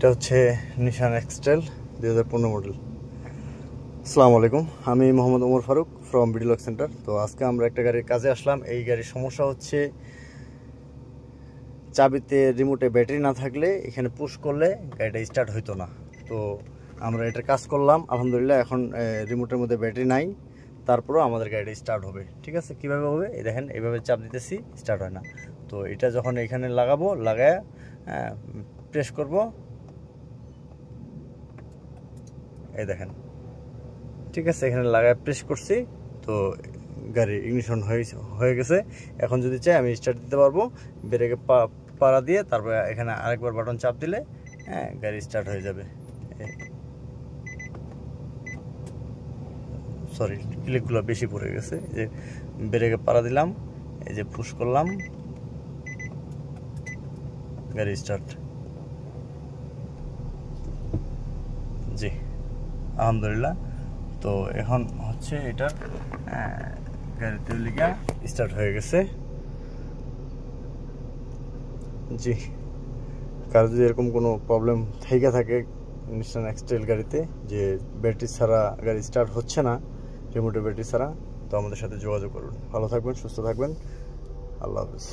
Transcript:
এটা হচ্ছে নিশান এক্সটেল 2015 মডেল। আসসালামু আলাইকুম, আমি মোহাম্মদ ওমর ফারুক ফ্রম বিডিলক সেন্টার। তো আজকে আমরা একটা গাড়ির কাজে আসলাম। এই গাড়ির সমস্যা হচ্ছে চাবিতে রিমোটে ব্যাটারি না থাকলে এখানে পুশ করলে গাড়িটা স্টার্ট হইতো না। তো আমরা এটার কাজ করলাম, আলহামদুলিল্লাহ এখন রিমোটের মধ্যে ব্যাটারি নাই, তারপরেও আমাদের গাড়িটা স্টার্ট হবে। ঠিক আছে, কীভাবে হবে এই দেখেন, এইভাবে চাপ দিতেছি, স্টার্ট হয় না। তো এটা যখন এখানে লাগাবো, লাগায় প্রেস করব, এই দেখেন, ঠিক আছে, এখানে লাগায় প্রেস করছি, তো গাড়ি ইগনিশন হয়ে গেছে। এখন যদি চাই আমি স্টার্ট দিতে পারবো, ব্রেকে পাড়া দিয়ে তারপরে এখানে আরেকবার বাটন চাপ দিলে গাড়ি স্টার্ট হয়ে যাবে। সরি, ক্লিকগুলো বেশি পড়ে গেছে। যে ব্রেকে পাড়া দিলাম, এই যে পুশ করলাম, গাড়ি স্টার্ট। জি আলহামদুলিল্লাহ। তো এখন হচ্ছে এটা গাড়িতে লিগা স্টার্ট হয়ে গেছে। জি, কার যদি এরকম কোনো প্রবলেম থেকে থাকে নিশান এক্সটেল গাড়িতে, যে ব্যাটারি ছাড়া গাড়ি স্টার্ট হচ্ছে না, রিমোটের ব্যাটারি ছাড়া, তো আমাদের সাথে যোগাযোগ করুন। ভালো থাকবেন, সুস্থ থাকবেন, আল্লাহ হাফেজ।